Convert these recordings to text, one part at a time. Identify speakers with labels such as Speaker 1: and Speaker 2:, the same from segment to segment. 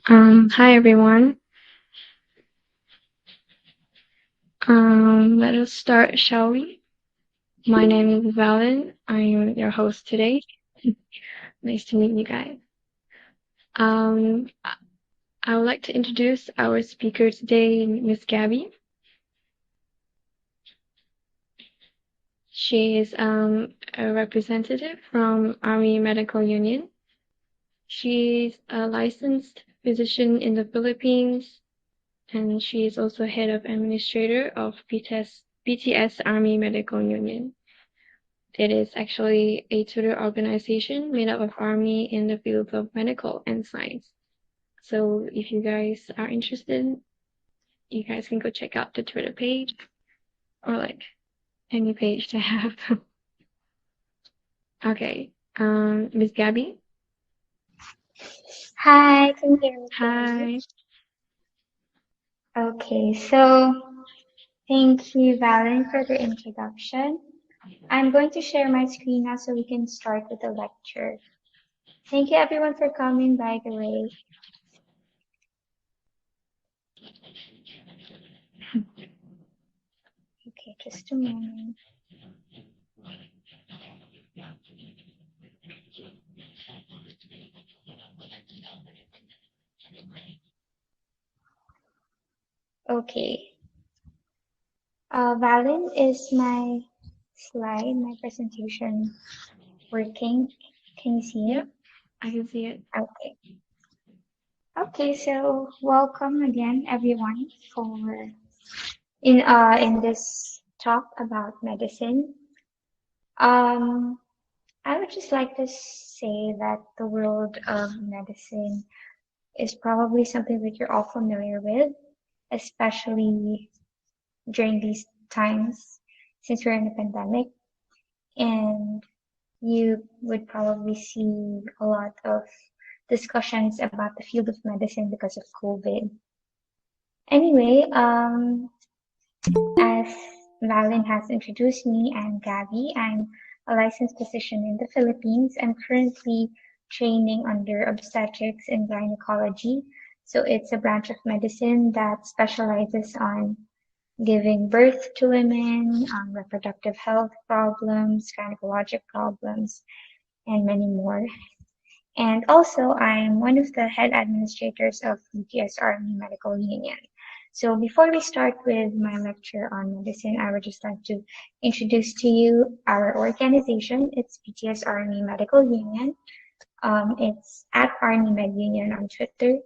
Speaker 1: Hi everyone. Let us start, shall we? My name is Valen. I'm your host today. Nice to meet you guys. I would like to introduce our speaker today, Miss Gabby. She is a representative from Army Medical Union. She's a licensed physician in the Philippines, and she is also head of administrator of BTS Army Medical Union. It is actually a tutor organization made up of Army in the fields of medical and science. So if you guys are interested, you guys can go check out the Twitter page or like any page to have. Okay. Miss Gabby.
Speaker 2: Hi, can you hear me?
Speaker 1: Hi.
Speaker 2: Okay, so thank you, Valen, for the introduction. I'm going to share my screen now so we can start with the lecture. Thank you, everyone, for coming, by the way. Okay, just a moment. Okay. Valen, is my slide, my presentation working? Can you see it?
Speaker 1: I can see it.
Speaker 2: Okay. Okay, so welcome again, everyone, for in this talk about medicine. Um, I would just like to say that the world of medicine is probably something that you're all familiar with, especially during these times since we're in a pandemic. And you would probably see a lot of discussions about the field of medicine because of COVID. Anyway, as Valen has introduced me, I'm Gabby. I'm a licensed physician in the Philippines. I'm currently training under obstetrics and gynecology. So it's a branch of medicine that specializes on giving birth to women, reproductive health problems, gynecologic problems, and many more. And also, I'm one of the head administrators of BTS Army Medical Union. So before we start with my lecture on medicine, I would just like to introduce to you our organization. It's BTS Army Medical Union. It's at Army Med Union on Twitter.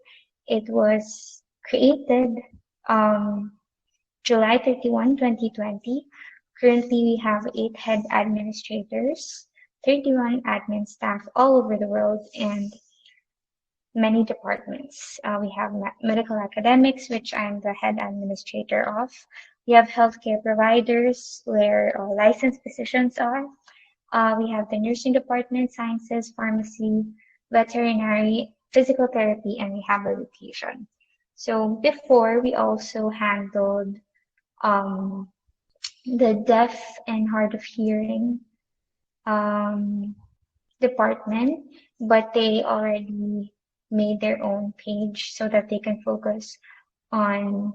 Speaker 2: It was created July 31, 2020. Currently, we have 8 head administrators, 31 admin staff all over the world, and many departments. We have medical academics, which I'm the head administrator of. We have healthcare providers, where licensed physicians are. We have the nursing department, sciences, pharmacy, veterinary, physical therapy, and rehabilitation. So before, we also handled the deaf and hard of hearing department, but they already made their own page so that they can focus on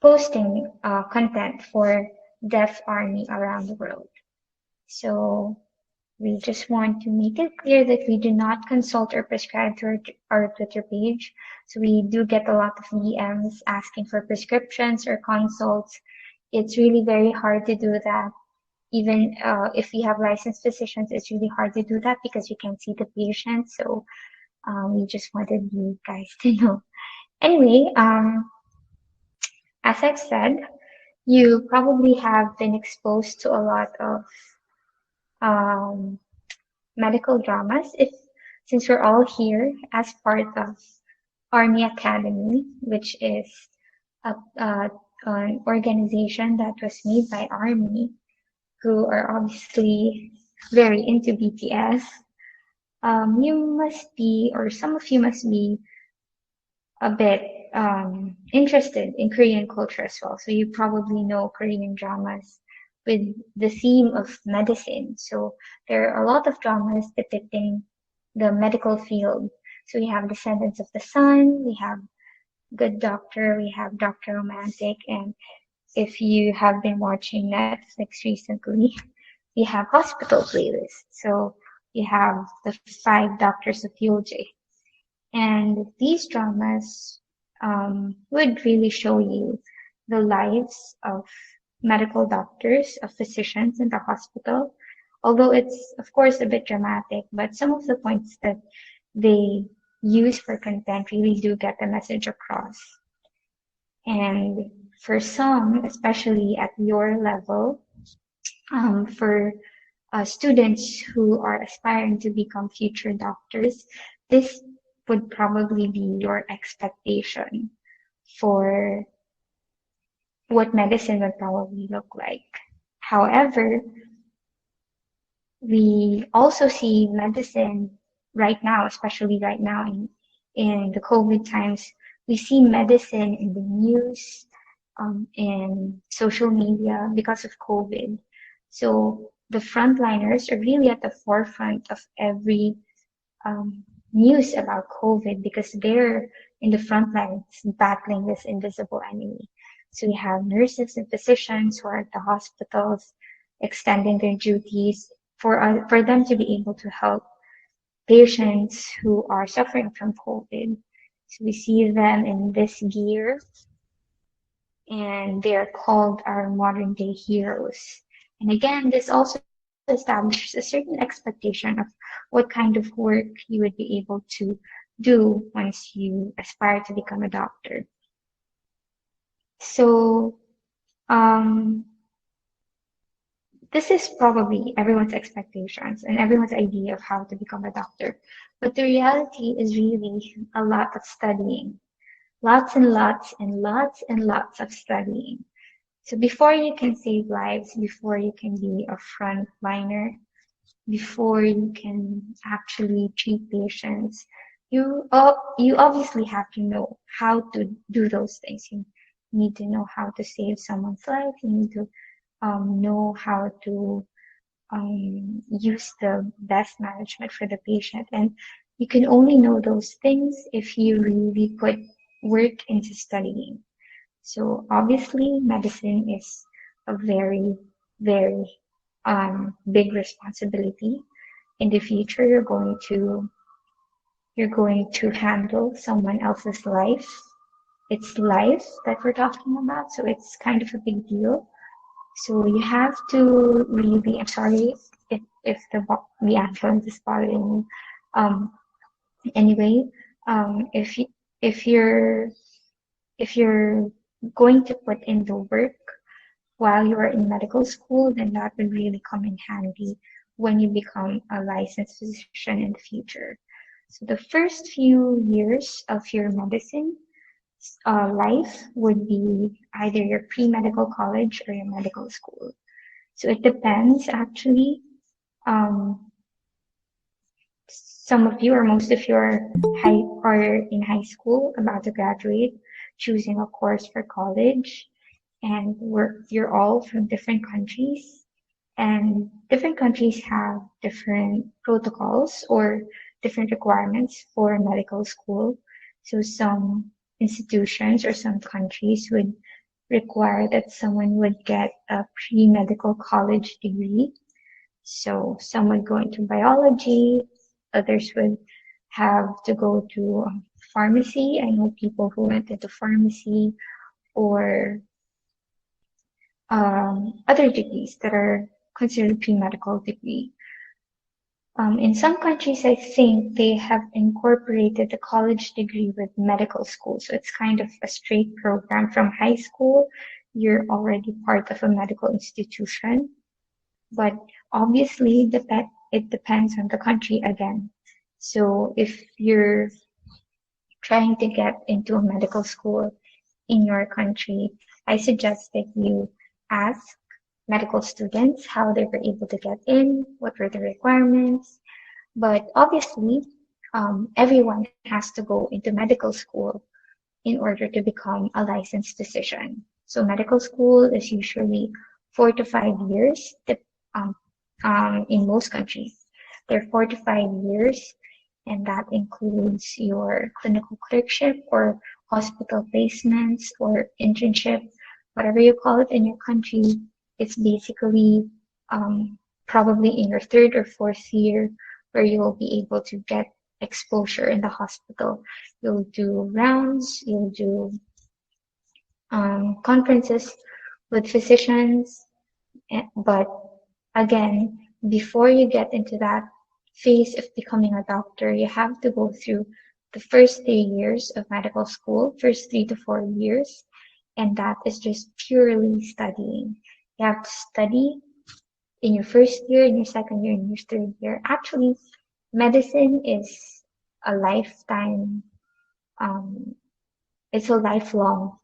Speaker 2: posting content for deaf army around the world. So we just want to make it clear that we do not consult or prescribe to our Twitter page. So we do get a lot of DMs asking for prescriptions or consults. It's really very hard to do that. Even if we have licensed physicians, it's really hard to do that because you can't see the patient. So we just wanted you guys to know. Anyway, as I've said, you probably have been exposed to a lot of medical dramas. Since we're all here as part of Army Academy, which is an organization that was made by Army, who are obviously very into BTS, you must be, or some of you must be, a bit interested in Korean culture as well. So you probably know Korean dramas with the theme of medicine. So there are a lot of dramas depicting the medical field. So we have Descendants of the Sun, we have Good Doctor, we have Doctor Romantic, and if you have been watching Netflix recently, we have Hospital Playlist. So we have the Five Doctors of Yulje. And these dramas would really show you the lives of medical doctors, of physicians in the hospital. Although it's, of course, a bit dramatic, but some of the points that they use for content really do get the message across. And for some, especially at your level, for students who are aspiring to become future doctors, this would probably be your expectation for what medicine would probably look like. However, we also see medicine right now, especially right now in the COVID times, we see medicine in the news, in social media because of COVID. So the frontliners are really at the forefront of every news about COVID because they're in the front lines battling this invisible enemy. So we have nurses and physicians who are at the hospitals extending their duties for them to be able to help patients who are suffering from COVID. So we see them in this gear, and they are called our modern day heroes. And again, this also establishes a certain expectation of what kind of work you would be able to do once you aspire to become a doctor. So, this is probably everyone's expectations and everyone's idea of how to become a doctor. But the reality is really a lot of studying. Lots and lots and lots and lots of studying. So before you can save lives, before you can be a frontliner, before you can actually treat patients, you obviously have to know how to do those things. You need to know how to save someone's life. You need to know how to use the best management for the patient. And you can only know those things if you really put work into studying. So obviously, medicine is a very, very big responsibility. In the future, you're going to handle someone else's life. It's life that we're talking about, so it's kind of a big deal. So you have to really. I'm sorry if the ambulance is bothering me. Anyway, if you're if you're going to put in the work while you are in medical school, then that would really come in handy when you become a licensed physician in the future. So the first few years of your medicine life would be either your pre-medical college or your medical school. So it depends actually. Some of you or most of you are in high school about to graduate, choosing a course for college, and you're all from different countries, and different countries have different protocols or different requirements for medical school. So some institutions or some countries would require that someone would get a pre-medical college degree. So some would go into biology, others would have to go to pharmacy. I know people who went into pharmacy or other degrees that are considered pre-medical degree. In some countries, I think they have incorporated the college degree with medical school. So it's kind of a straight program from high school. You're already part of a medical institution. But obviously, it depends on the country again. So if you're trying to get into a medical school in your country, I suggest that you ask medical students how they were able to get in, what were the requirements. But obviously, everyone has to go into medical school in order to become a licensed physician. So medical school is usually 4 to 5 years. In most countries, they're 4 to 5 years, and that includes your clinical clerkship or hospital placements or internship, whatever you call it in your country. It's basically probably in your third or fourth year where you will be able to get exposure in the hospital. You'll do rounds, you'll do conferences with physicians, but again, before you get into that phase of becoming a doctor, you have to go through the first 3 years of medical school, first 3 to 4 years, and that is just purely studying. You have to study in your first year, in your second year, in your third year. Actually, medicine is a lifetime, it's a lifelong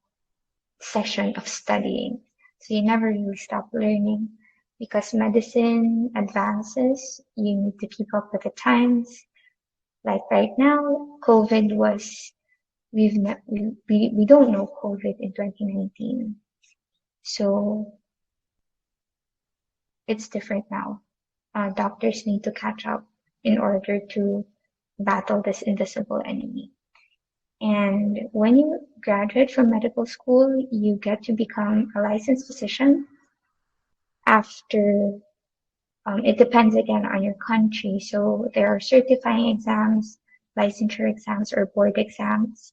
Speaker 2: session of studying. So you never really stop learning because medicine advances. You need to keep up with the times. Like right now, COVID was, we don't know COVID in 2019. So it's different now. Doctors need to catch up in order to battle this invisible enemy. And when you graduate from medical school, you get to become a licensed physician after, it depends again on your country. So there are certifying exams, licensure exams, or board exams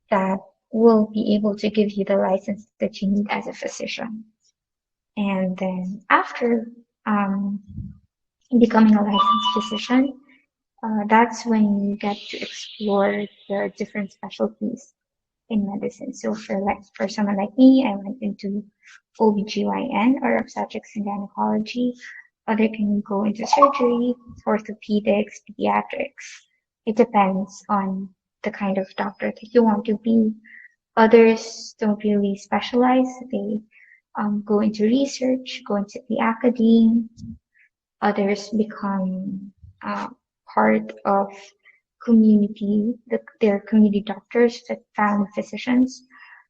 Speaker 2: that will be able to give you the license that you need as a physician. And then after becoming a licensed physician, that's when you get to explore the different specialties in medicine. So for someone like me, I went into OBGYN or obstetrics and gynecology. Other can go into surgery, orthopedics, pediatrics. It depends on the kind of doctor that you want to be. Others don't really specialize. They go into research, go into the academe. Others become part of community, they're community doctors, family physicians.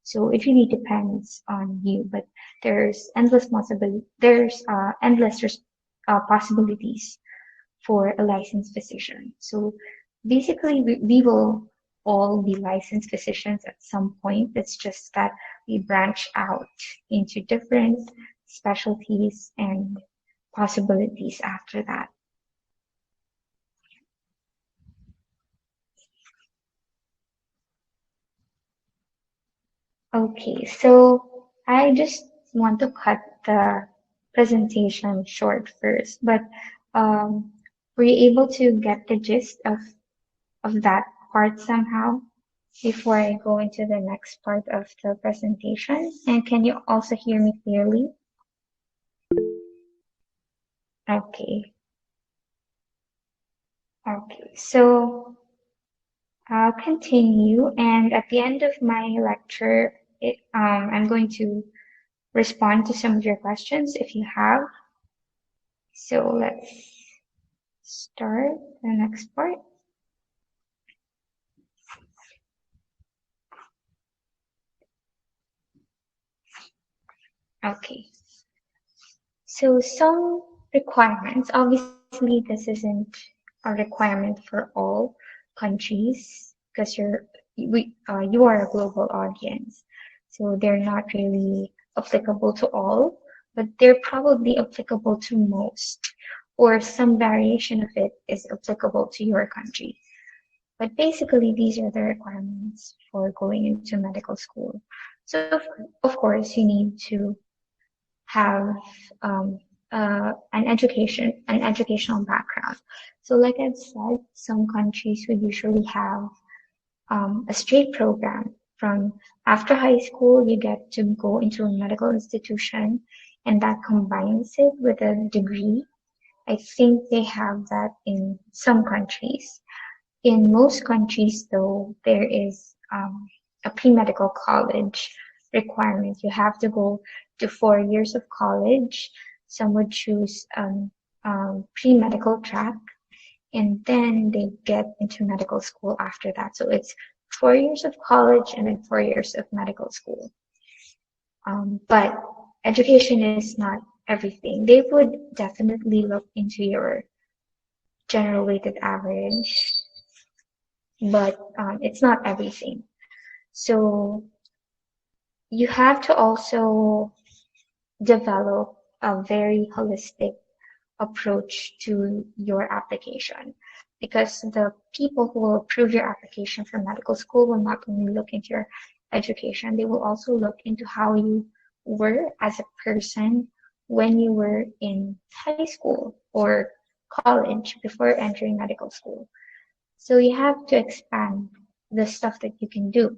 Speaker 2: So it really depends on you, but there's endless possibilities for a licensed physician. So basically, we will all be licensed physicians at some point. It's just that we branch out into different specialties and possibilities after that. Okay, so I just want to cut the presentation short first, but were you able to get the gist of that part somehow before I go into the next part of the presentation? And can you also hear me clearly? Okay. Okay, so I'll continue, and at the end of my lecture, I'm going to respond to some of your questions if you have. So let's start the next part. Okay. So some requirements, obviously this isn't a requirement for all countries because you are a global audience. So they're not really applicable to all, but they're probably applicable to most, or some variation of it is applicable to your country. But basically, these are the requirements for going into medical school. So of course, you need to have an educational background. So like I've said, some countries would usually have a straight program. From after high school, you get to go into a medical institution, and that combines it with a degree. I think they have that in some countries. In most countries, though, there is a pre-medical college requirement. You have to go to 4 years of college. Some would choose pre-medical track, and then they get into medical school after that. So it's 4 years of college and then 4 years of medical school. But education is not everything. They would definitely look into your general weighted average, but it's not everything. So you have to also develop a very holistic approach to your application, because the people who will approve your application for medical school will not only look into your education, they will also look into how you were as a person when you were in high school or college before entering medical school. So you have to expand the stuff that you can do.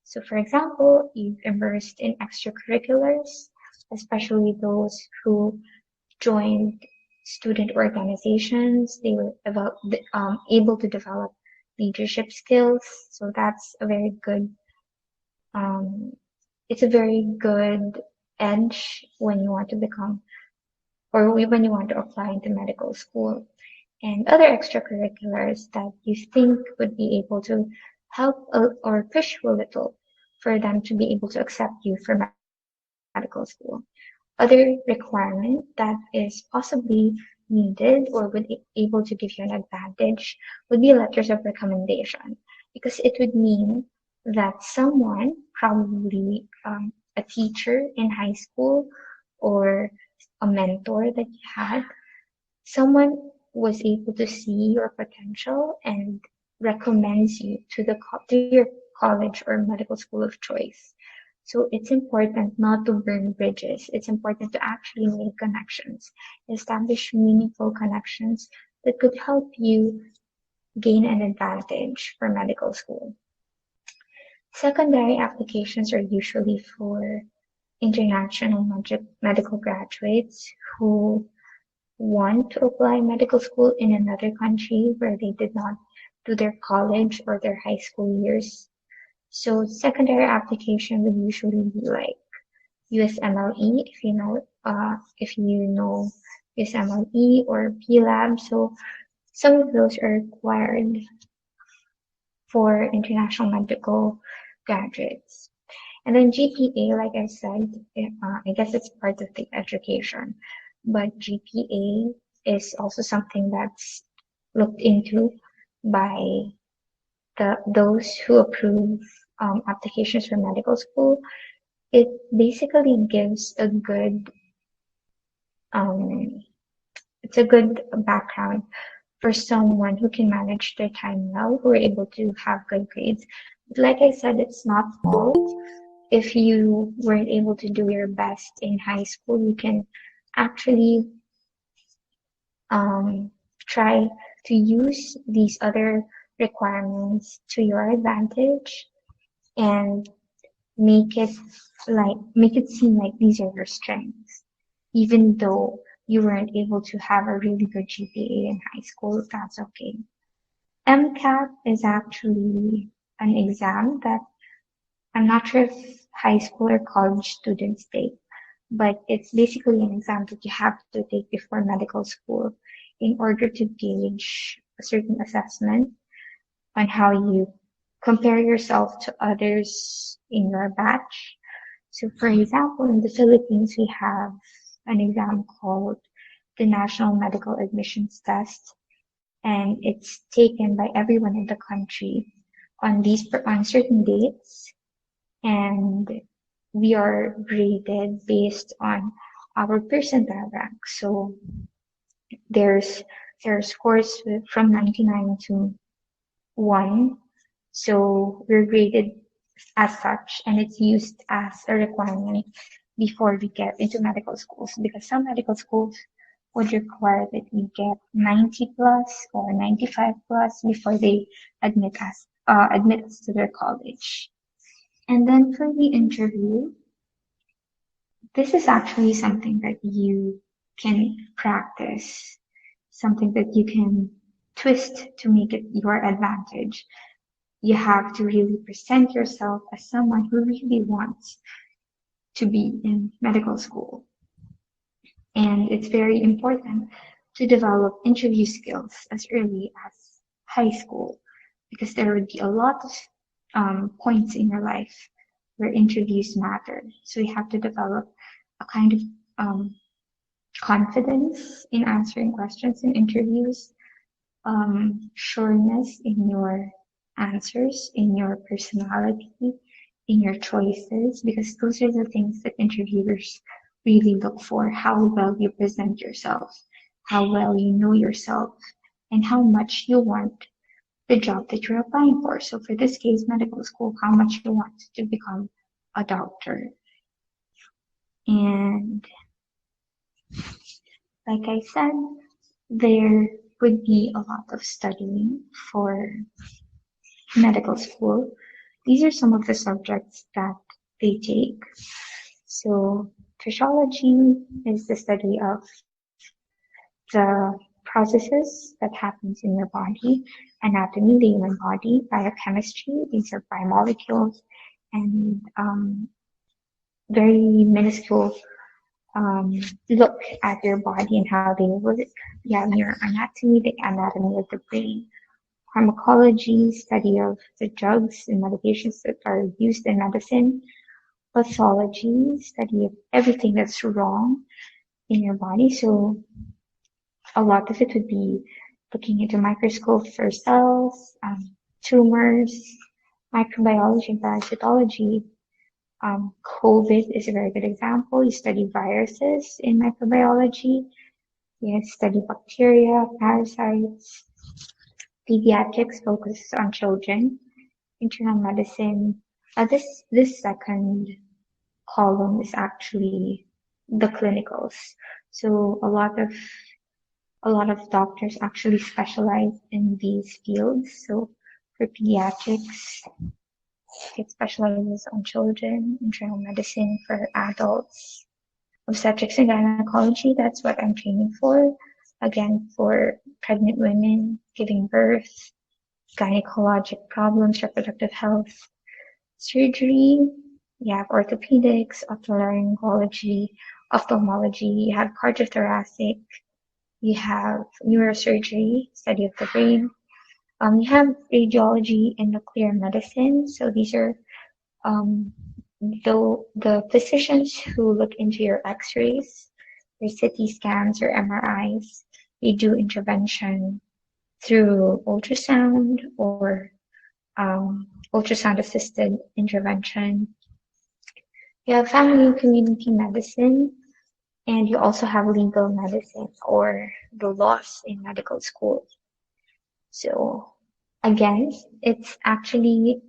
Speaker 2: So for example, you've immersed in extracurriculars, especially those who joined student organizations. They were able to develop leadership skills. So that's a very good, um, it's a very good edge when you want to become, or when you want to apply into medical school. And other extracurriculars that you think would be able to help or push you a little for them to be able to accept you for medical school. Other requirement that is possibly needed or would able to give you an advantage would be letters of recommendation, because it would mean that someone, probably a teacher in high school or a mentor that you had, someone was able to see your potential and recommends you to to your college or medical school of choice. So it's important not to burn bridges. It's important to actually make connections, establish meaningful connections that could help you gain an advantage for medical school. Secondary applications are usually for international medical graduates who want to apply medical school in another country where they did not do their college or their high school years. So secondary application would usually be like USMLE, if you know USMLE or PLAB. So some of those are required for international medical graduates. And then GPA, like I said, I guess it's part of the education, but GPA is also something that's looked into by those who approve applications for medical school. It basically gives a good um, it's a good background for someone who can manage their time well, who are able to have good grades. But like I said, it's not fault. If you weren't able to do your best in high school, you can actually um, try to use these other requirements to your advantage and make it make it seem like these are your strengths, even though you weren't able to have a really good GPA in high school. That's okay. MCAT is actually an exam that I'm not sure if high school or college students take, but it's basically an exam that you have to take before medical school in order to gauge a certain assessment on how you compare yourself to others in your batch. So, for example, in the Philippines, we have an exam called the National Medical Admissions Test, and it's taken by everyone in the country on certain dates, and we are graded based on our percentile rank. So there's there are scores from 99 to 1. So we're graded as such, and it's used as a requirement before we get into medical schools, because some medical schools would require that we get 90 plus or 95 plus before they admit us to their college. And then for the interview, this is actually something that you can practice, something that you can twist to make it your advantage. You have to really present yourself as someone who really wants to be in medical school. And it's very important to develop interview skills as early as high school, because there would be a lot of points in your life where interviews matter. So you have to develop a kind of confidence in answering questions in interviews, sureness in your answers, in your personality, in your choices, because those are the things that interviewers really look for: how well you present yourself, how well you know yourself, and how much you want the job that you're applying for. So for this case, medical school, how much you want to become a doctor. And like I said, there would be a lot of studying for medical school. These are some of the subjects that they take. So physiology is the study of the processes that happens in your body, anatomy, the human body, biochemistry, these are biomolecules, and very minuscule look at your body and how they work. You have neuroanatomy, the anatomy of the brain. Pharmacology, study of the drugs and medications that are used in medicine. Pathology, study of everything that's wrong in your body. So a lot of it would be looking into microscope for cells, tumors, microbiology and parasitology. COVID is a very good example. You study viruses in microbiology. You study bacteria, parasites. Pediatrics focuses on children. Internal medicine. This second column is actually the clinicals. So a lot of doctors actually specialize in these fields. So for pediatrics, it specializes on children. Internal medicine for adults. Obstetrics and gynecology, that's what I'm training for. Again, for pregnant women, giving birth, gynecologic problems, reproductive health. Surgery, you have orthopedics, otolaryngology, ophthalmology, you have cardiothoracic, you have neurosurgery, study of the brain. You have radiology and nuclear medicine. So these are the physicians who look into your x-rays, your CT scans, your MRIs. They do intervention through ultrasound or ultrasound assisted intervention. You have family and community medicine, and you also have legal medicine or the laws in medical school. So again, it's actually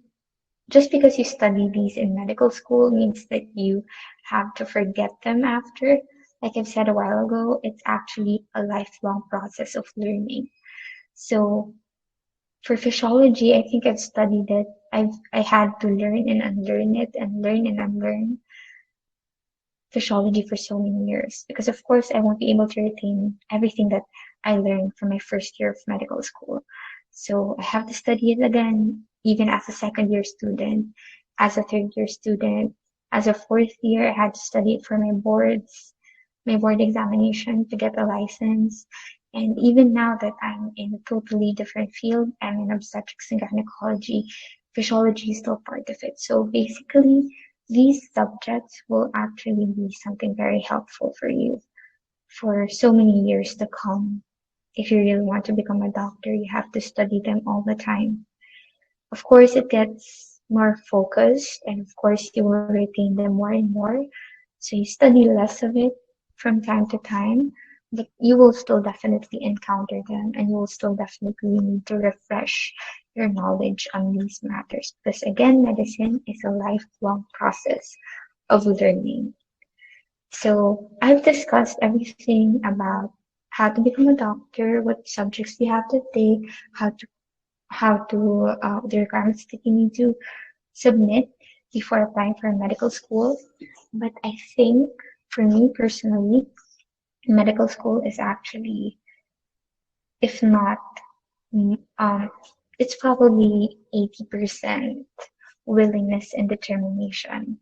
Speaker 2: just because you study these in medical school means that you have to forget them after. Like I've said a while ago, it's actually a lifelong process of learning. So for physiology, I think I've studied it. I had to learn and unlearn it and learn and unlearn physiology for so many years because of course I won't be able to retain everything that I learned from my first year of medical school. So I have to study it again, even as a second year student, as a third year student, as a fourth year, I had to study it for my board examination to get a license. And even now that I'm in a totally different field, I'm in obstetrics and gynecology, physiology is still part of it. So basically, these subjects will actually be something very helpful for you for so many years to come. If you really want to become a doctor, you have to study them all the time. Of course, it gets more focused, and of course, you will retain them more and more. So you study less of it from time to time, but you will still definitely encounter them, and you will still definitely need to refresh your knowledge on these matters. Because again, medicine is a lifelong process of learning. So I've discussed everything about how to become a doctor, what subjects you have to take, the requirements that you need to submit before applying for a medical school. But I think for me personally, medical school is actually, if not, it's probably 80% willingness and determination.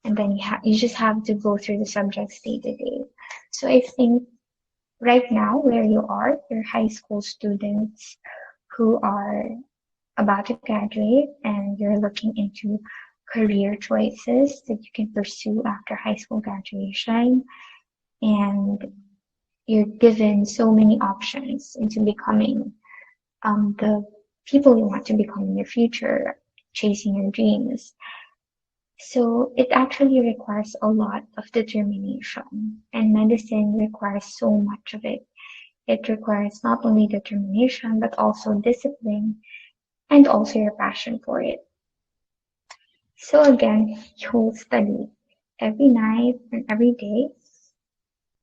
Speaker 2: And then you just have to go through the subjects day to day. So I think right now where you're high school students who are about to graduate and you're looking into career choices that you can pursue after high school graduation, and you're given so many options into becoming the people you want to become in your future, chasing your dreams. So it actually requires a lot of determination, and medicine requires so much of it. It requires not only determination, but also discipline and also your passion for it. So again, you'll study every night and every day.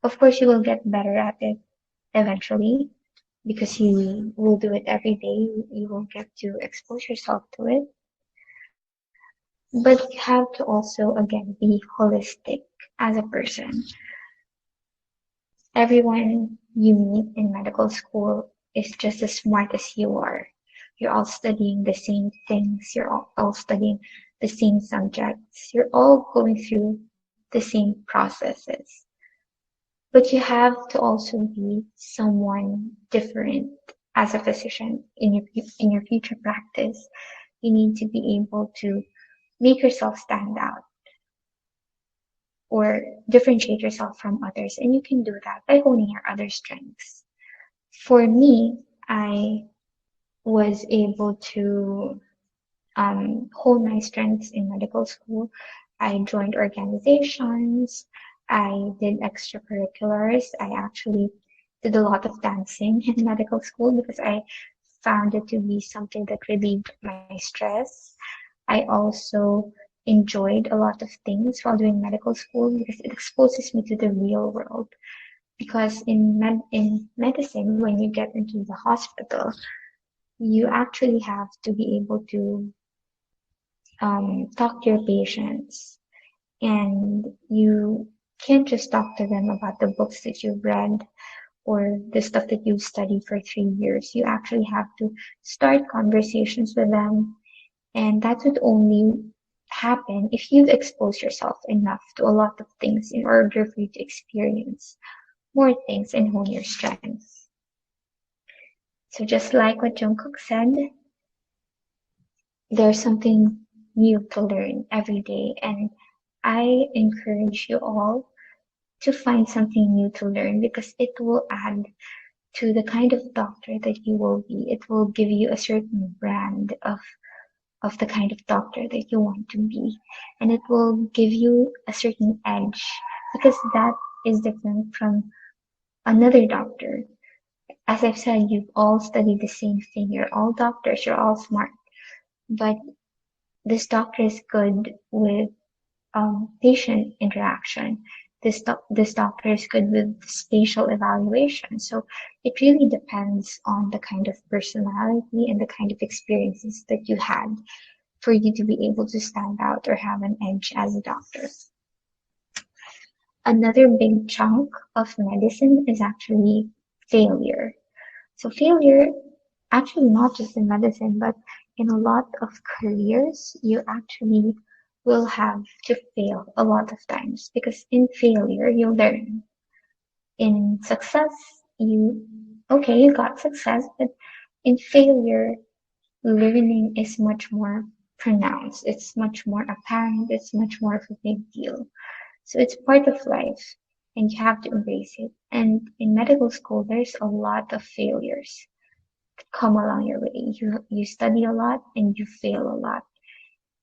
Speaker 2: Of course, you will get better at it eventually because you will do it every day. You will get to expose yourself to it. But you have to also, again, be holistic as a person. Everyone you meet in medical school is just as smart as you are. You're all studying the same things. You're all studying the same subjects. You're all going through the same processes. But you have to also be someone different as a physician in your future practice. You need to be able to make yourself stand out or differentiate yourself from others, and you can do that by honing your other strengths. For me, I was able to hone my strengths in medical school. I joined organizations. I did extracurriculars. I actually did a lot of dancing in medical school because I found it to be something that relieved my stress. I also enjoyed a lot of things while doing medical school because it exposes me to the real world. Because in medicine, when you get into the hospital, you actually have to be able to talk to your patients, and you can't just talk to them about the books that you've read or the stuff that you've studied for 3 years. You actually have to start conversations with them, and that would only happen if you've exposed yourself enough to a lot of things in order for you to experience more things and hone your strengths. So just like what Jungkook said, there's something new to learn every day, and I encourage you all to find something new to learn because it will add to the kind of doctor that you will be. It will give you a certain brand of the kind of doctor that you want to be, and it will give you a certain edge because that is different from another doctor. As I've said, you've all studied the same thing. You're all doctors. You're all smart, but this doctor is good with patient interaction. This doctor is good with spatial evaluation. So it really depends on the kind of personality and the kind of experiences that you had for you to be able to stand out or have an edge as a doctor. Another big chunk of medicine is actually failure. So failure, actually not just in medicine, but in a lot of careers, you actually will have to fail a lot of times because in failure, you learn. In success, you got success, but in failure, learning is much more pronounced. It's much more apparent. It's much more of a big deal. So it's part of life and you have to embrace it. And in medical school, there's a lot of failures that come along your way. You study a lot and you fail a lot.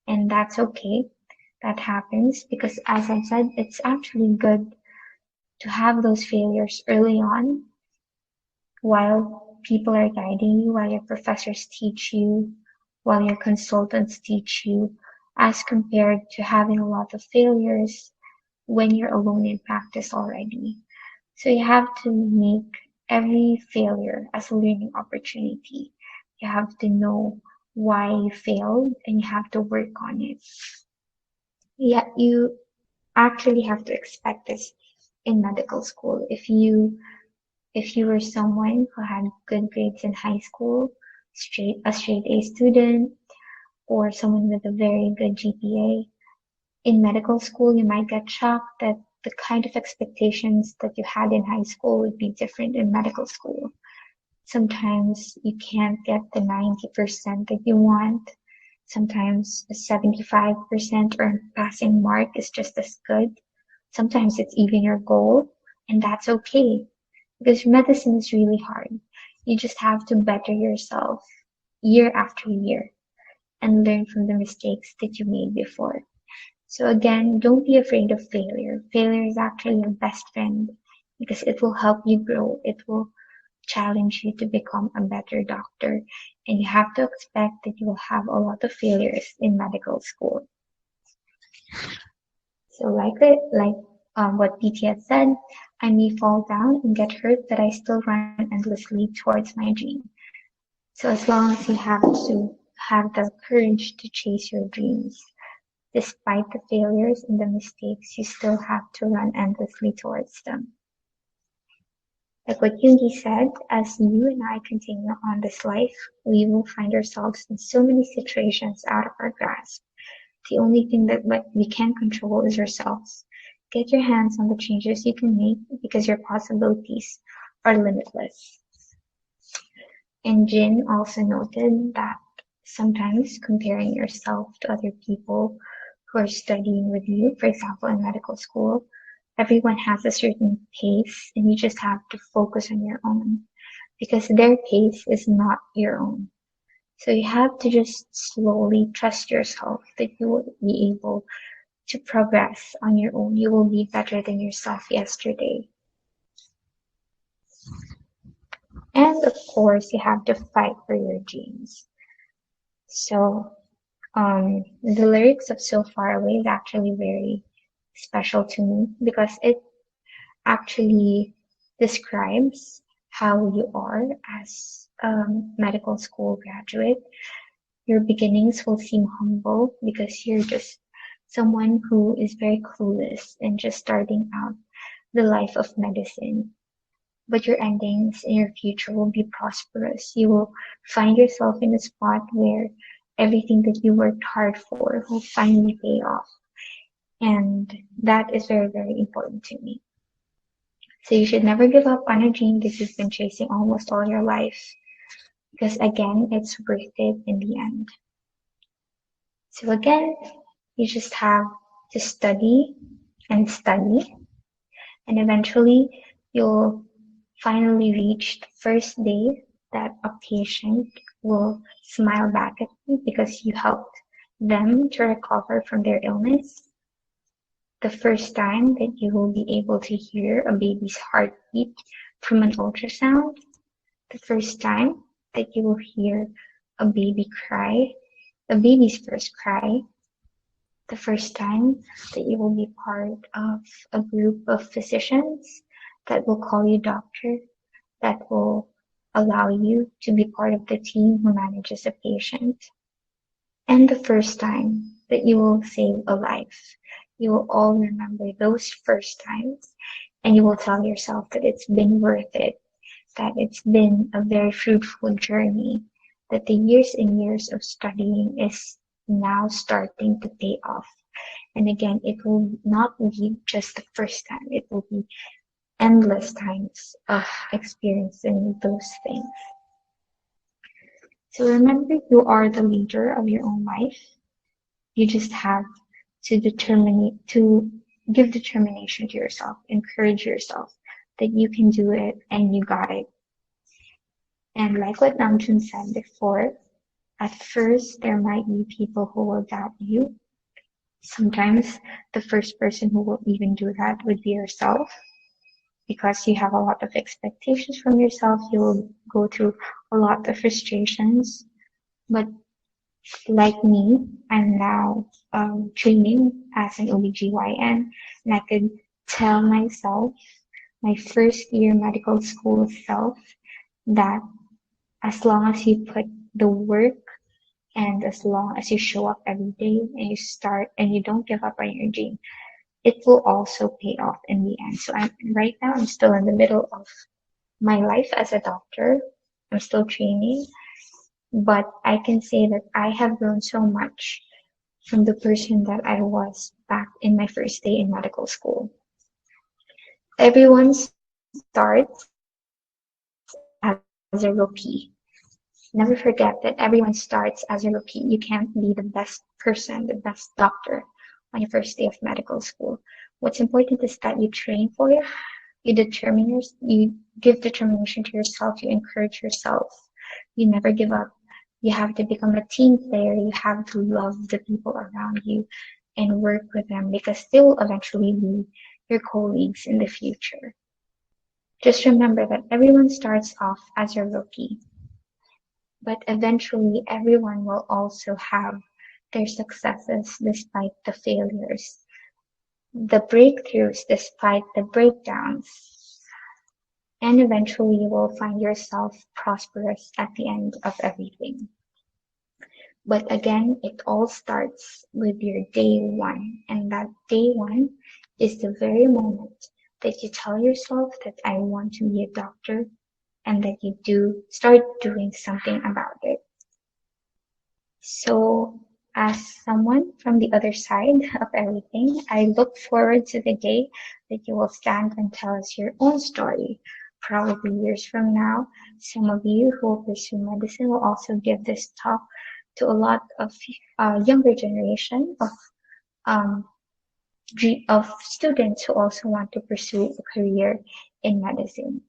Speaker 2: And that's okay. That happens because as I said, it's actually good to have those failures early on while people are guiding you, while your professors teach you, while your consultants teach you, as compared to having a lot of failures when you're alone in practice already. So you have to make every failure as a learning opportunity. You have to know why you failed and you have to work on it. Yeah, you actually have to expect this in medical school. If you were someone who had good grades in high school, a straight A student, or someone with a very good GPA, in medical school, you might get shocked that the kind of expectations that you had in high school would be different in medical school. Sometimes you can't get the 90% that you want, Sometimes a 75% or passing mark is just as good. Sometimes it's even your goal, and that's okay because medicine is really hard. You just have to better yourself year after year and learn from the mistakes that you made before. So again, don't be afraid of failure. Failure is actually your best friend because it will help you grow. It will challenge you to become a better doctor. And you have to expect that you will have a lot of failures in medical school. So what PT had said, I may fall down and get hurt, but I still run endlessly towards my dream. So as long as you have the courage to chase your dreams, despite the failures and the mistakes, you still have to run endlessly towards them. Like what Yogi said, as you and I continue on this life, we will find ourselves in so many situations out of our grasp. The only thing that we can control is ourselves. Get your hands on the changes you can make because your possibilities are limitless. And Jin also noted that sometimes comparing yourself to other people who are studying with you, for example, in medical school, everyone has a certain pace and you just have to focus on your own because their pace is not your own. So you have to just slowly trust yourself that you will be able to progress on your own. You will be better than yourself yesterday. And of course, you have to fight for your dreams. So the lyrics of So Far Away is actually very special to me because it actually describes how you are as a medical school graduate. Your beginnings will seem humble because you're just someone who is very clueless and just starting out the life of medicine. But your endings and your future will be prosperous. You will find yourself in a spot where everything that you worked hard for will finally pay off. And that is very, very important to me. So you should never give up on a dream that you've been chasing almost all your life. Because again, it's worth it in the end. So again, you just have to study and study. And eventually, you'll finally reach the first day that a patient will smile back at you because you helped them to recover from their illness. The first time that you will be able to hear a baby's heartbeat from an ultrasound. The first time that you will hear a baby cry, a baby's first cry. The first time that you will be part of a group of physicians that will call you doctor, that will allow you to be part of the team who manages a patient. And the first time that you will save a life. You will all remember those first times and you will tell yourself that it's been worth it, that it's been a very fruitful journey, that the years and years of studying is now starting to pay off. And again, it will not be just the first time, it will be endless times of experiencing those things. So remember, you are the leader of your own life. You just have to give determination to yourself, encourage yourself that you can do it and you got it. And like what Namjoon said before, at first there might be people who will doubt you. Sometimes the first person who will even do that would be yourself because you have a lot of expectations from yourself. You will go through a lot of frustrations. But like me, I'm now training as an OBGYN, and I could tell myself, my first year medical school self, that as long as you put the work and as long as you show up every day and you start and you don't give up on your dream, it will also pay off in the end. So right now I'm still in the middle of my life as a doctor. I'm still training, but I can say that I have grown so much from the person that I was back in my first day in medical school. Everyone starts as a rookie. Never forget that everyone starts as a rookie. You can't be the best person, the best doctor on your first day of medical school. What's important is that you train for it, you give determination to yourself, you encourage yourself, you never give up. You have to become a team player, you have to love the people around you and work with them because they will eventually be your colleagues in the future. Just remember that everyone starts off as a rookie, but eventually everyone will also have their successes despite the failures, the breakthroughs despite the breakdowns, and eventually you will find yourself prosperous at the end of everything. But again, it all starts with your day one, and that day one is the very moment that you tell yourself that I want to be a doctor and that you start doing something about it. So as someone from the other side of everything, I look forward to the day that you will stand and tell us your own story. Probably years from now, some of you who will pursue medicine will also give this talk to a lot of younger generation um, of students who also want to pursue a career in medicine.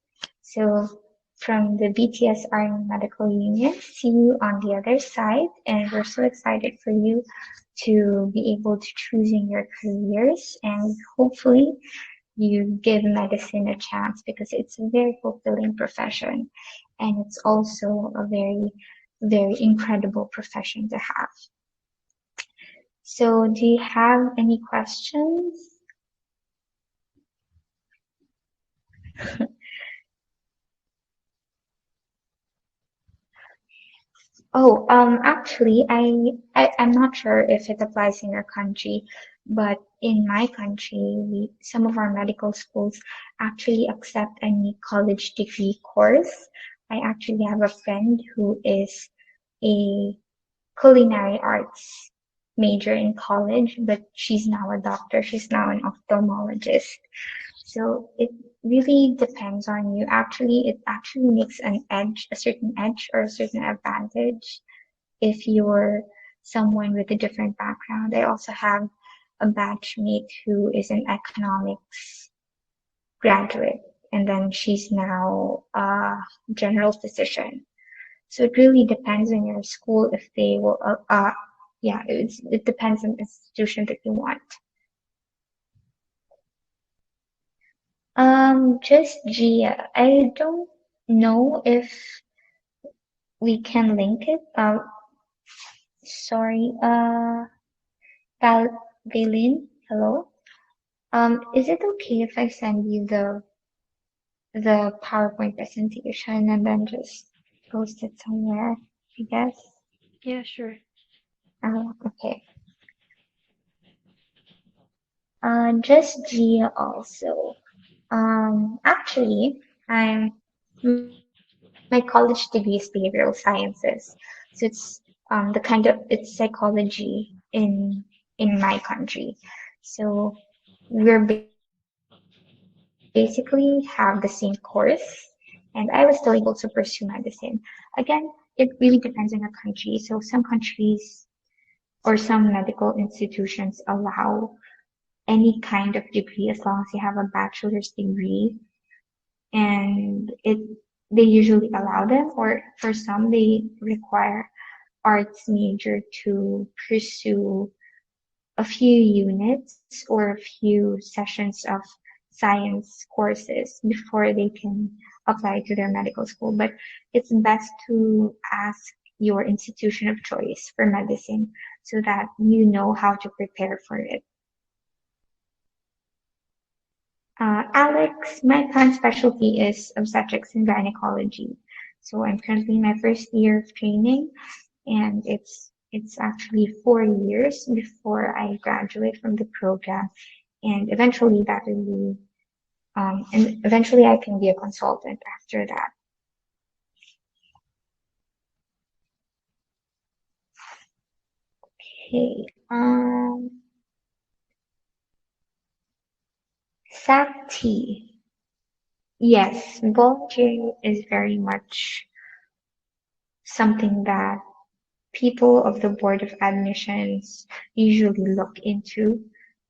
Speaker 2: So from the BTS Army Medical Union, see you on the other side, and we're so excited for you to be able to choosing your careers, and hopefully you give medicine a chance because it's a very fulfilling profession, and it's also a very, very incredible profession to have. So do you have any questions? Oh, actually, I'm not sure if it applies in your country, but in my country, some of our medical schools actually accept any college degree course. I actually have a friend who is a culinary arts major in college, but she's now a doctor. She's now an ophthalmologist. So it really depends on you. Actually, it actually makes a certain edge or a certain advantage if you're someone with a different background. I also have a batchmate who is an economics graduate, and then she's now a general physician. So it really depends on your school if they will, yeah, it depends on the institution that you want. Just Gia. I don't know if we can link it. Sorry. Valine, hello. Is it okay if I send you the PowerPoint presentation and then just post it somewhere? I guess.
Speaker 1: Yeah, sure.
Speaker 2: Okay. Just Gia also. Actually, my college degree is behavioral sciences, so it's it's psychology in my country. So we're basically have the same course, and I was still able to pursue medicine. Again, it really depends on your country. So some countries or some medical institutions allow any kind of degree as long as you have a bachelor's degree, and they usually allow them, or for some they require arts major to pursue a few units or a few sessions of science courses before they can apply to their medical school. But it's best to ask your institution of choice for medicine so that you know how to prepare for it. Alex, my current specialty is obstetrics and gynecology. So I'm currently in my first year of training, and it's actually 4 years before I graduate from the program, and eventually I can be a consultant after that. Okay. SAT. Yes, volunteering is very much something that people of the Board of Admissions usually look into,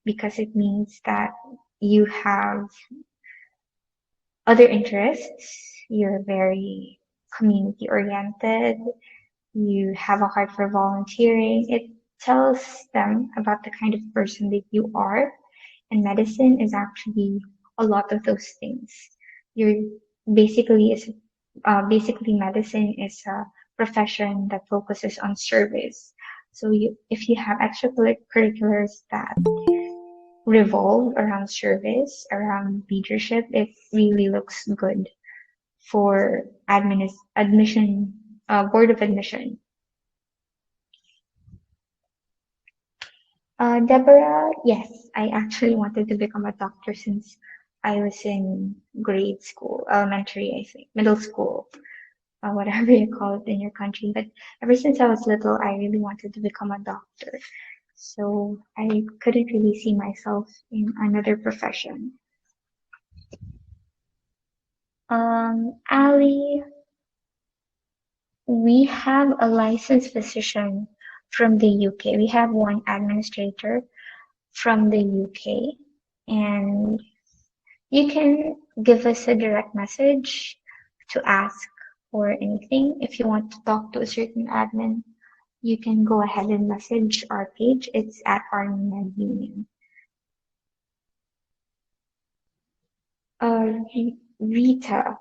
Speaker 2: because it means that you have other interests, you're very community oriented, you have a heart for volunteering. It tells them about the kind of person that you are. And medicine is actually a lot of those things. You're basically medicine is a profession that focuses on service. So if you have extracurriculars that revolve around service, around leadership, it really looks good for admission, board of admission. Deborah, yes, I actually wanted to become a doctor since I was in grade school, elementary, I think, middle school, whatever you call it in your country. But ever since I was little, I really wanted to become a doctor. So I couldn't really see myself in another profession. Ali, we have a licensed physician from the UK. We have one administrator from the UK, and you can give us a direct message to ask for anything. If you want to talk to a certain admin, you can go ahead and message our page. It's at Army Med Union. Rita,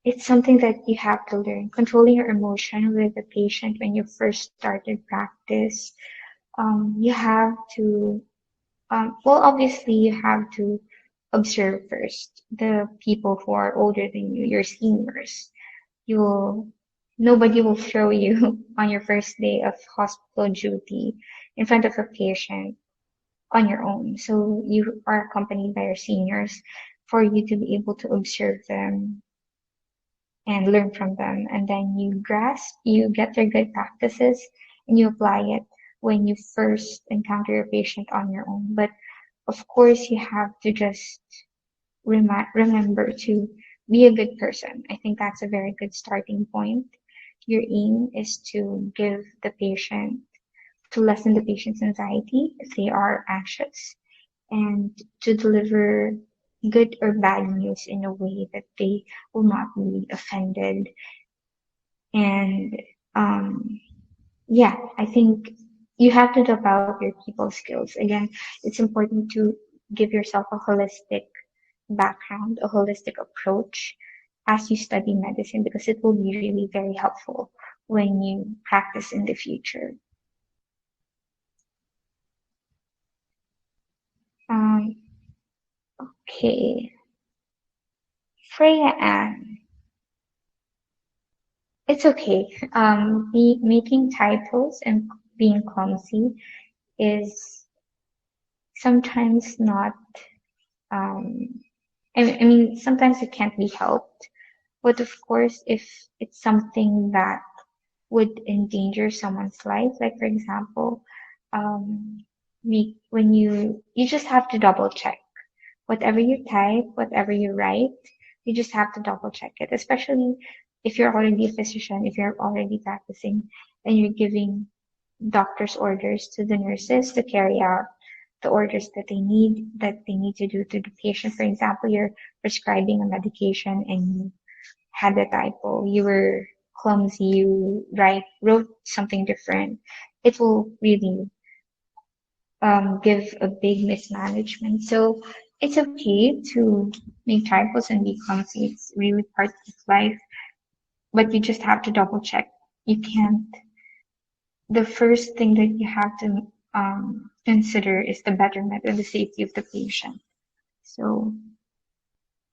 Speaker 2: it's something that you have to learn. Controlling your emotion with the patient when you first started practice. You have to, well, obviously you have to observe first the people who are older than you, your seniors. Nobody will throw you on your first day of hospital duty in front of a patient on your own. So you are accompanied by your seniors for you to be able to observe them and learn from them. And then you get their good practices and you apply it when you first encounter your patient on your own. But of course, you have to just remember to be a good person. I think that's a very good starting point. Your aim is to lessen the patient's anxiety if they are anxious, and to deliver good or bad news in a way that they will not be offended. And yeah, I think you have to develop your people skills. Again, it's important to give yourself a holistic background, a holistic approach as you study medicine, because it will be really very helpful when you practice in the future. Okay. Freya Ann. It's okay. Making typos and being clumsy is sometimes not, I mean, sometimes it can't be helped. But of course, if it's something that would endanger someone's life, like for example, when you just have to double check whatever you type, whatever you write, you just have to double check it, especially if you're already a physician, if you're already practicing and you're giving doctor's orders to the nurses to carry out the orders that they need to do to the patient. For example, you're prescribing a medication and you had a typo, you were clumsy, you wrote something different. It will really give a big mismanagement. So it's okay to make typos and be clumsy. It's really part of life, but you just have to double check. You can't. The first thing that you have to consider is the betterment and the safety of the patient. So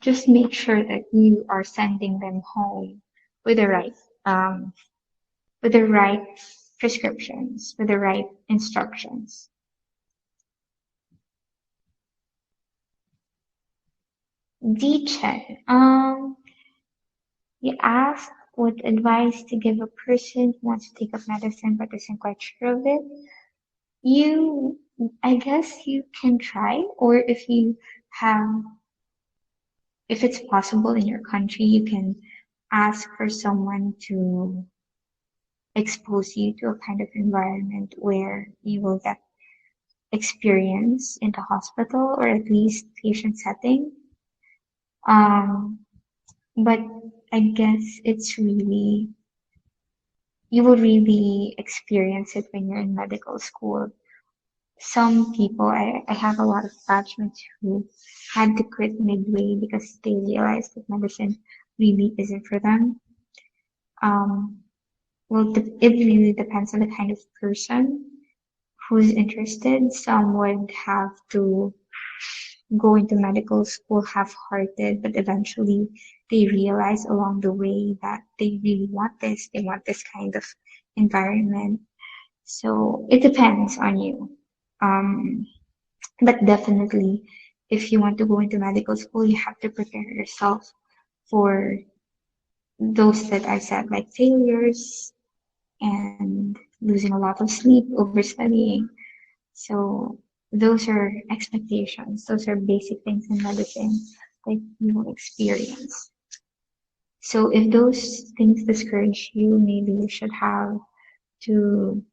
Speaker 2: just make sure that you are sending them home with the right prescriptions, with the right instructions. Dechen, you asked what advice to give a person who wants to take up medicine but isn't quite sure of it. I guess you can try, or if it's possible in your country, you can ask for someone to expose you to a kind of environment where you will get experience in the hospital or at least patient setting. Um, but I guess it's really, you will really experience it when you're in medical school. Some people, I have a lot of batchmates who had to quit midway because they realized that medicine really isn't for them. Um, well, it really depends on the kind of person who's interested. Some would have to go into medical school half-hearted, but eventually they realize along the way that they really want this. They want this kind of environment. So it depends on you. Um, but definitely, if you want to go into medical school, you have to prepare yourself for those that I said, like failures and losing a lot of sleep, overstudying. So those are expectations. Those are basic things in medicine that you will experience. So if those things discourage you, maybe you should have to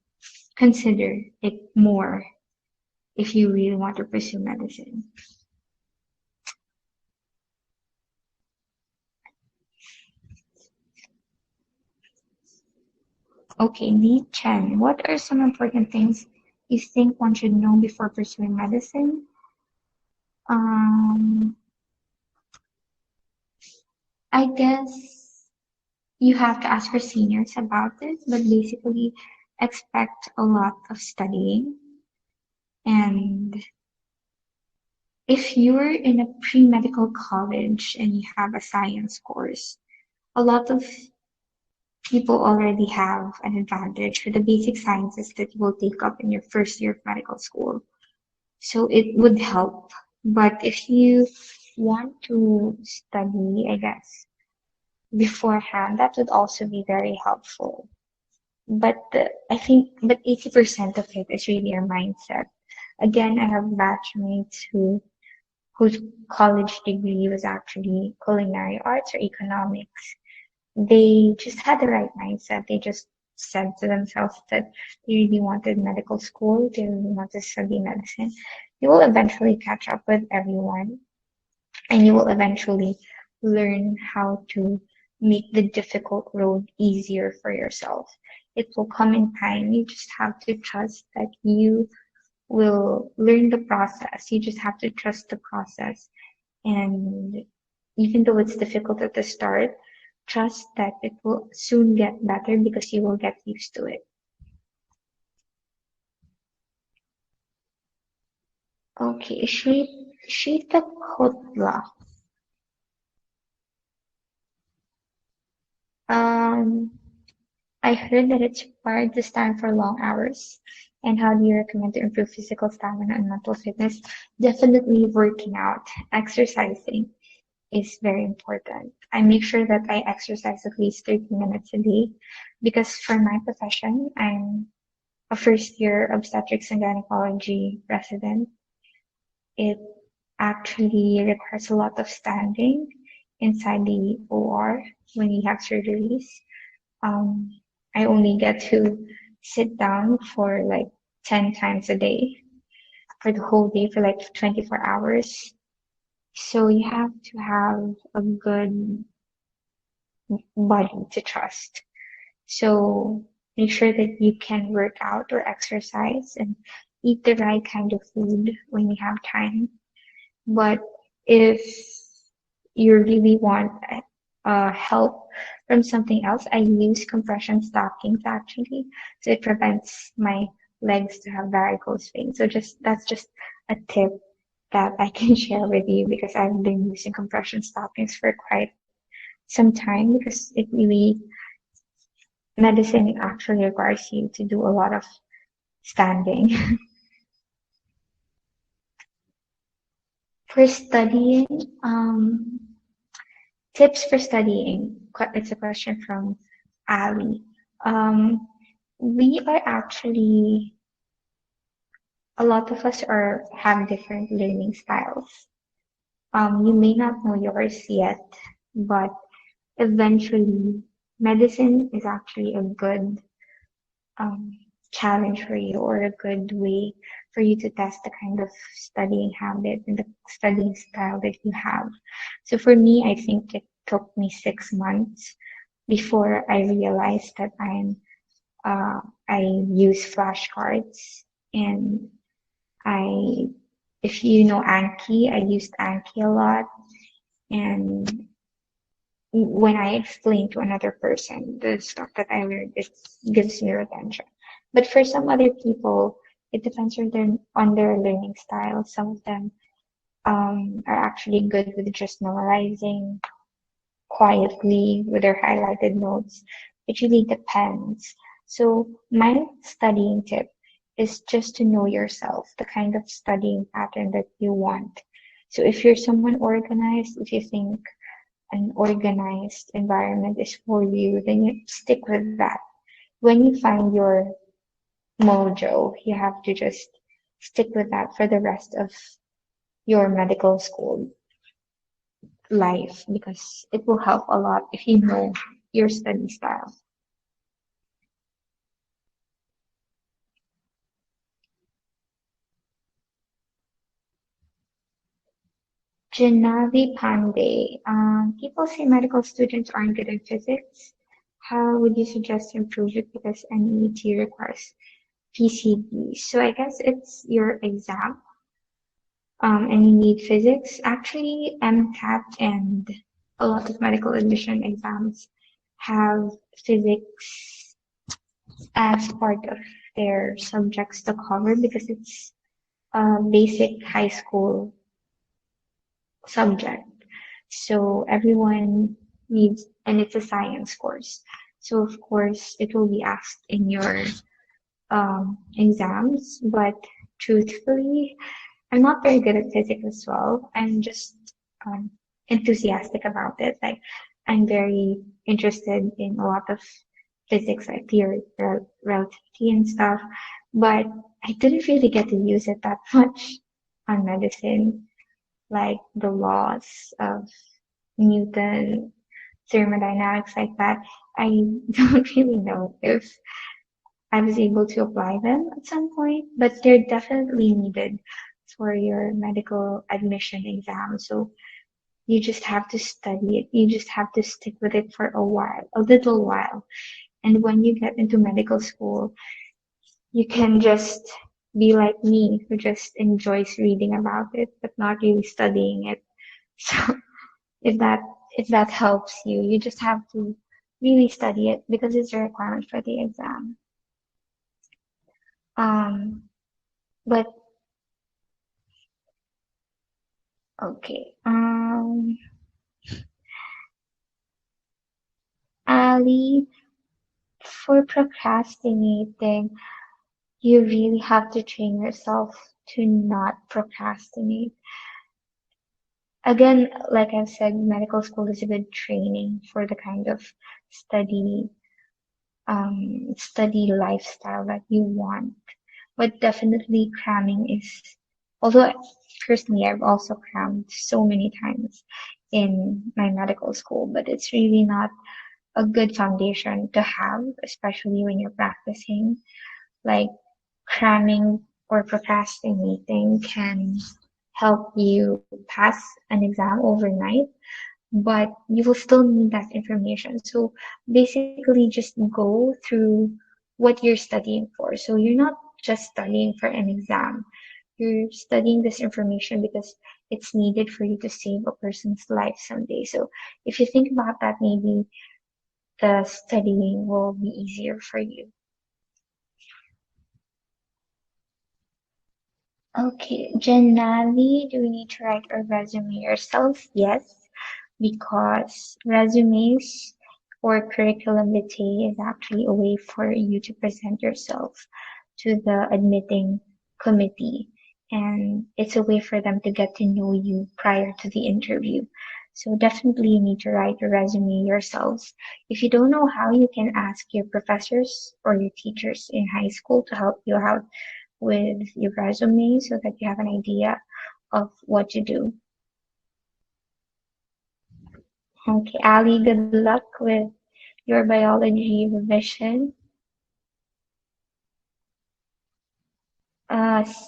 Speaker 2: consider it more if you really want to pursue medicine. Okay, Lee Chen, what are some important things you think one should know before pursuing medicine? Um, I guess you have to ask your seniors about it, but basically expect a lot of studying. And if you're in a pre-medical college and you have a science course, a lot of people already have an advantage for the basic sciences that you will take up in your first year of medical school. So it would help. But if you want to study, I guess, beforehand, that would also be very helpful. But I think, but 80% of it is really your mindset. Again, I have batchmates whose college degree was actually culinary arts or economics. They just had the right mindset. They just said to themselves that they really wanted medical school, they really wanted to study medicine. You will eventually catch up with everyone and you will eventually learn how to make the difficult road easier for yourself. It will come in time. You just have to trust that you will learn the process. You just have to trust the process. And even though it's difficult at the start, trust that it will soon get better because you will get used to it. Okay, Shita Kotla. Um, I heard that it's required to stand for long hours. And how do you recommend to improve physical stamina and mental fitness? Definitely working out, exercising is very important. I make sure that I exercise at least 30 minutes a day because for my profession, I'm a first year obstetrics and gynecology resident. It actually requires a lot of standing inside the OR when we have surgeries. Um, I only get to sit down for like 10 times a day for the whole day for like 24 hours. So you have to have a good body to trust. So make sure that you can work out or exercise and eat the right kind of food when you have time. But if you really want help from something else, I use compression stockings actually, so it prevents my legs to have varicose veins. So that's just a tip that I can share with you because I've been using compression stockings for quite some time because it really medicine actually requires you to do a lot of standing. For studying, tips for studying. It's a question from Ali. Um, we are actually, a lot of us are have different learning styles. You may not know yours yet, but eventually medicine is actually a good um, challenge for you, or a good way for you to test the kind of studying habit and the studying style that you have. So for me, I think it took me 6 months before I realized that uh, I use flashcards, and I, if you know Anki, I used Anki a lot. And when I explain to another person the stuff that I learned, it gives me retention. But for some other people, it depends on their learning style. Some of them are actually good with just memorizing quietly with their highlighted notes. It really depends. So my studying tip is just to know yourself, the kind of studying pattern that you want. So if you're someone organized, if you think an organized environment is for you, then you stick with that. When you find your mojo, you have to just stick with that for the rest of your medical school life, because it will help a lot if you know your study style. Janavi Pandey. People say medical students aren't good in physics. How would you suggest to improve it, because NET requires PCB? So I guess it's your exam, and you need physics. Actually, MCAT and a lot of medical admission exams have physics as part of their subjects to cover, because it's a basic high school subject. So everyone needs, and it's a science course. So of course it will be asked in your exams, but truthfully, I'm not very good at physics as well. I'm just um, enthusiastic about it. Like, I'm very interested in a lot of physics, like theory, relativity and stuff, but I didn't really get to use it that much on medicine, like the laws of Newton, thermodynamics, like that. I don't really know if I was able to apply them at some point, but they're definitely needed for your medical admission exam. So you just have to study it. You just have to stick with it for a while, a little while. And when you get into medical school, you can just be like me, who just enjoys reading about it, but not really studying it. So if that if that helps you, you just have to really study it, because it's a requirement for the exam. But okay. Ali, for procrastinating, you really have to train yourself to not procrastinate. Again, like I've said, medical school is a good training for the kind of study study lifestyle that you want. But definitely cramming is, although personally I've also crammed so many times in my medical school, but it's really not a good foundation to have, especially when you're practicing. Like, cramming or procrastinating can help you pass an exam overnight, but you will still need that information. So basically, just go through what you're studying for. So you're not just studying for an exam. You're studying this information because it's needed for you to save a person's life someday. So if you think about that, maybe the studying will be easier for you. Okay, Janali, do we need to write a resume yourself? Yes, because resumes or curriculum vitae is actually a way for you to present yourself to the admitting committee, and it's a way for them to get to know you prior to the interview. So definitely you need to write a resume yourselves. If you don't know how, you can ask your professors or your teachers in high school to help you out with your resume, so that you have an idea of what to do. Okay, Ali, good luck with your biology revision.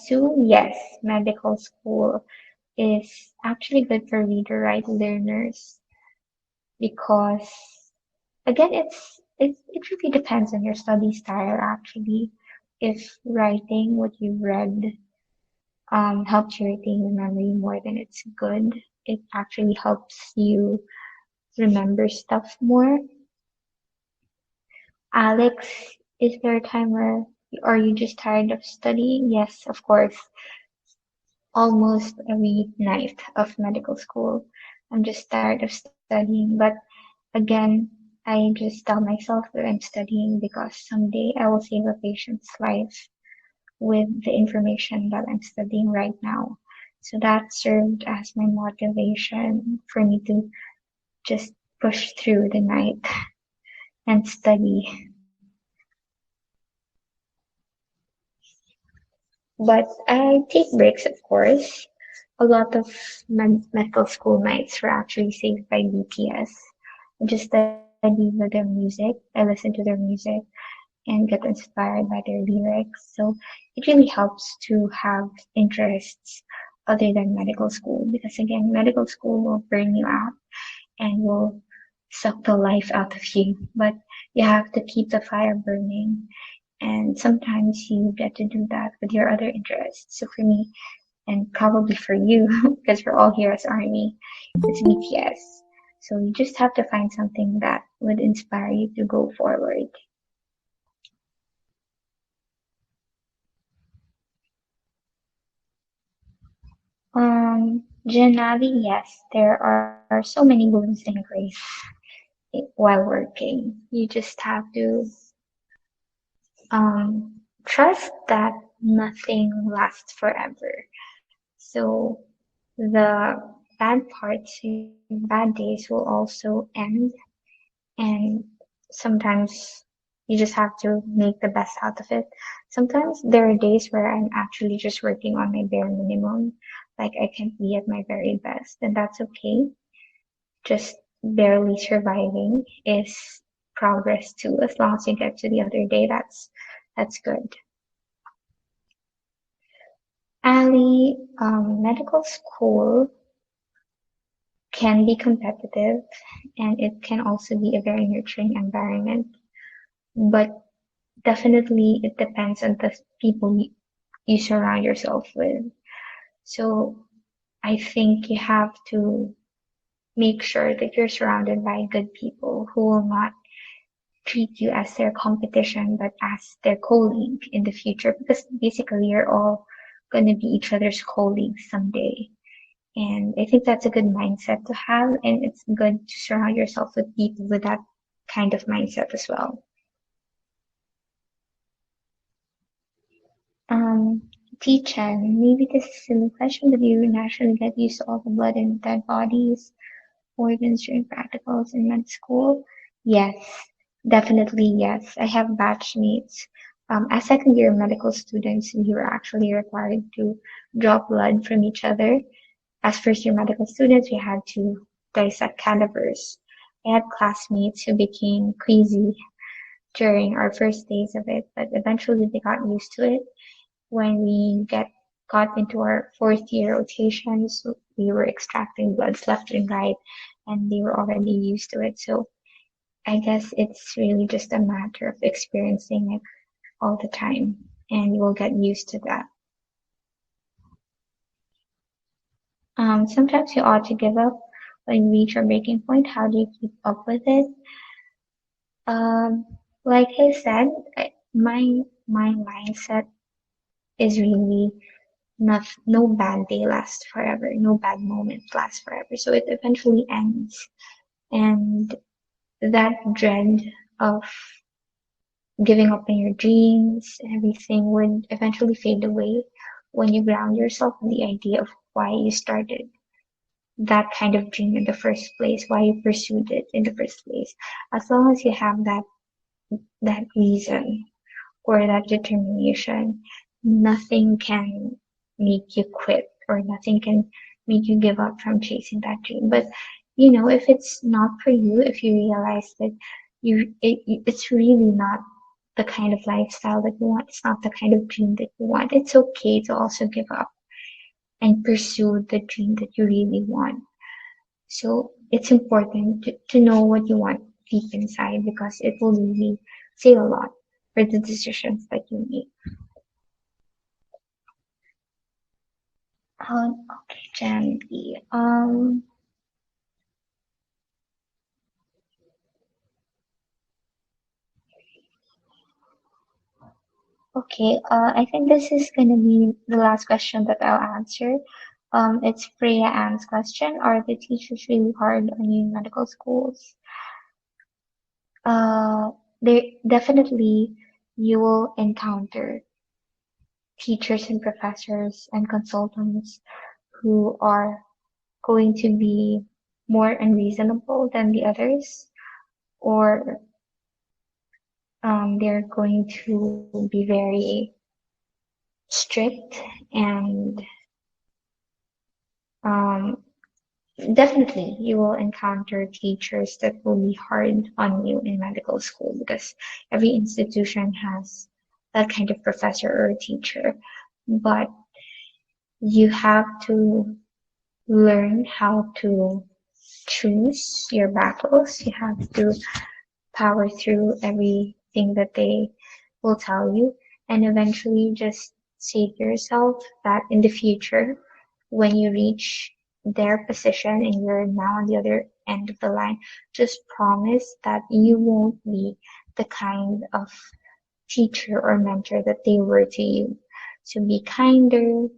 Speaker 2: Soon, yes, medical school is actually good for reader write learners because again it really depends on your study style actually. If writing what you read helps you retain your memory more than it's good, it actually helps you remember stuff more. Alex, is there a time where are you just tired of studying? Yes, of course. Almost every night of medical school. I'm just tired of studying, but again, I just tell myself that I'm studying because someday I will save a patient's life with the information that I'm studying right now. So that served as my motivation for me to just push through the night and study. But I take breaks, of course. A lot of medical school nights were actually saved by BTS. I just study with their music, I listen to their music, and get inspired by their lyrics. So it really helps to have interests other than medical school because, again, medical school will burn you out and will suck the life out of you. But you have to keep the fire burning. And sometimes you get to do that with your other interests. So for me, and probably for you, because we're all here as Army, it's BTS. So you just have to find something that would inspire you to go forward. Generally, yes, there are so many blooms and grace while working. You just have to trust that nothing lasts forever. So the bad parts and bad days will also end, and sometimes you just have to make the best out of it. Sometimes there are days where I'm actually just working on my bare minimum, like I can't be at my very best, and that's okay. Just barely surviving is progress too. As long as you get to the other day, that's good. Ali, medical school can be competitive and it can also be a very nurturing environment, but definitely it depends on the people you surround yourself with. So I think you have to make sure that you're surrounded by good people who will not treat you as their competition, but as their colleague in the future, because basically you're all going to be each other's colleagues someday. And I think that's a good mindset to have, and it's good to surround yourself with people with that kind of mindset as well. Um, Chen, maybe this is a silly question, but do you naturally get used to all the blood in dead bodies, organs during practicals in med school? Yes, definitely yes. I have batchmates. As second year medical students, we were actually required to draw blood from each other. As first year medical students, we had to dissect cadavers. I had classmates who became queasy during our first days of it, but eventually they got used to it. When we got into our fourth year rotations, we were extracting bloods left and right, and they were already used to it. So I guess it's really just a matter of experiencing it all the time, and you will get used to that. Sometimes you ought to give up when you reach your breaking point. How do you keep up with it? Um, like I said, my mindset is really no bad day lasts forever, no bad moment lasts forever. So it eventually ends, and that dread of giving up on your dreams and everything would eventually fade away when you ground yourself in the idea of why you started that kind of dream in the first place, why you pursued it in the first place. As long as you have that reason or that determination, nothing can make you quit or nothing can make you give up from chasing that dream. But if it's not for you, if you realize that it's really not the kind of lifestyle that you want, it's not the kind of dream that you want, it's okay to also give up and pursue the dream that you really want. So it's important to know what you want deep inside, because it will really say a lot for the decisions that you make. Okay, Gen B. Okay, I think this is gonna be the last question that I'll answer. It's Freya Ann's question. Are the teachers really hard on you in medical schools? Uh, they definitely, you will encounter teachers and professors and consultants who are going to be more unreasonable than the others, or they're going to be very strict, and um, definitely you will encounter teachers that will be hard on you in medical school, because every institution has that kind of professor or teacher. But you have to learn how to choose your battles. You have to power through everything that they will tell you, and eventually just say to yourself that in the future, when you reach their position and you're now on the other end of the line, just promise that you won't be the kind of teacher or mentor that they were to you. So be kinder,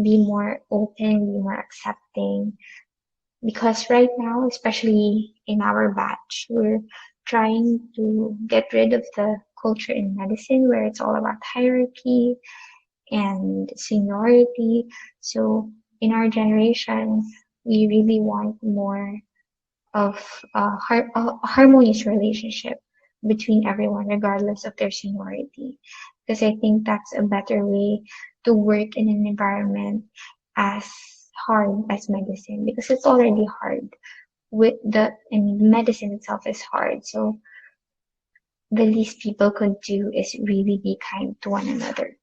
Speaker 2: be more open, be more accepting, because right now, especially in our batch, we're trying to get rid of the culture in medicine where it's all about hierarchy and seniority. So in our generation, we really want more of a harmonious relationship between everyone, regardless of their seniority. Because I think that's a better way to work in an environment as hard as medicine, because it's already hard. And medicine itself is hard. So the least people could do is really be kind to one another.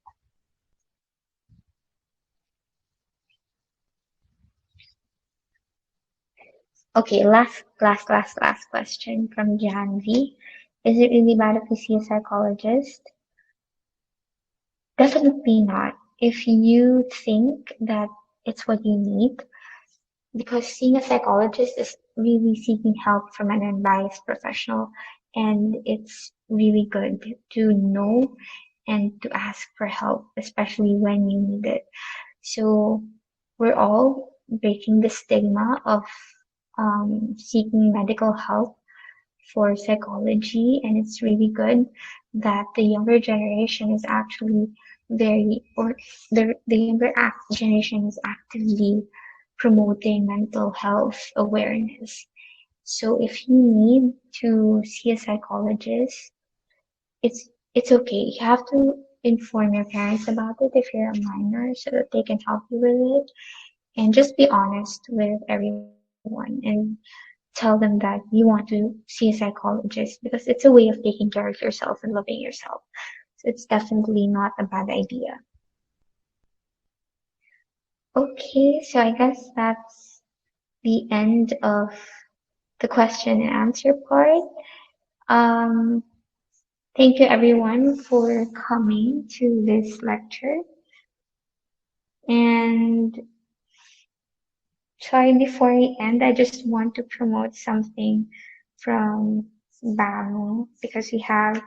Speaker 2: Okay, last question from Janvi. Is it really bad if you see a psychologist? Definitely not. If you think that it's what you need, because seeing a psychologist is really seeking help from an unbiased professional, and it's really good to know and to ask for help, especially when you need it. So we're all breaking the stigma of seeking medical help for psychology, and it's really good that the younger generation is actually the younger generation is actively promoting mental health awareness. So if you need to see a psychologist, it's okay. You have to inform your parents about it if you're a minor, so that they can help you with it, and just be honest with everyone and tell them that you want to see a psychologist, because it's a way of taking care of yourself and loving yourself. So it's definitely not a bad idea. Okay, so I guess that's the end of the question and answer part. Um, thank you everyone for coming to this lecture. And sorry, before I end, I just want to promote something from BAMO, because we have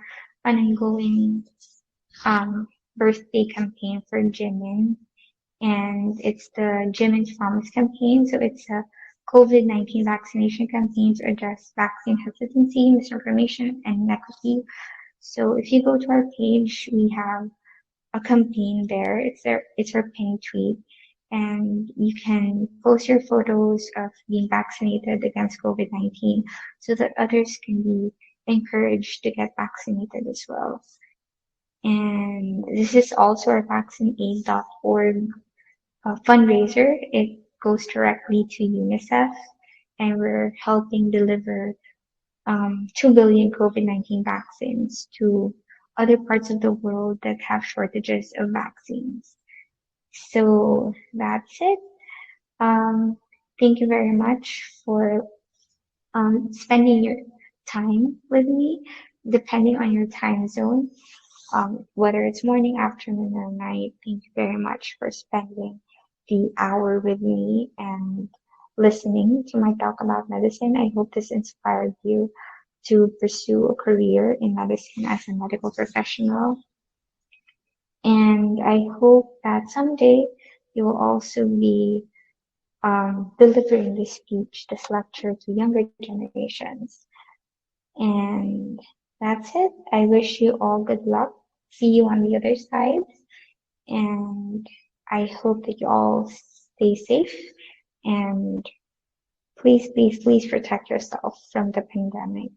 Speaker 2: an ongoing birthday campaign for Jimin, and it's the Jimin's Promise campaign. So it's a COVID-19 vaccination campaign to address vaccine hesitancy, misinformation, and inequity. So if you go to our page, we have a campaign there. It's our pinned tweet, and you can post your photos of being vaccinated against COVID-19 so that others can be encouraged to get vaccinated as well. And this is also our vaccinaid.org fundraiser. It goes directly to UNICEF, and we're helping deliver 2 billion COVID-19 vaccines to other parts of the world that have shortages of vaccines. So that's it. Thank you very much for spending your time with me, depending on your time zone, whether it's morning, afternoon, or night. Thank you very much for spending the hour with me and listening to my talk about medicine. I hope this inspired you to pursue a career in medicine as a medical professional. And I hope that someday you will also be delivering this speech, this lecture to younger generations. And that's it. I wish you all good luck. See you on the other side. And I hope that you all stay safe and please, please, please protect yourself from the pandemic.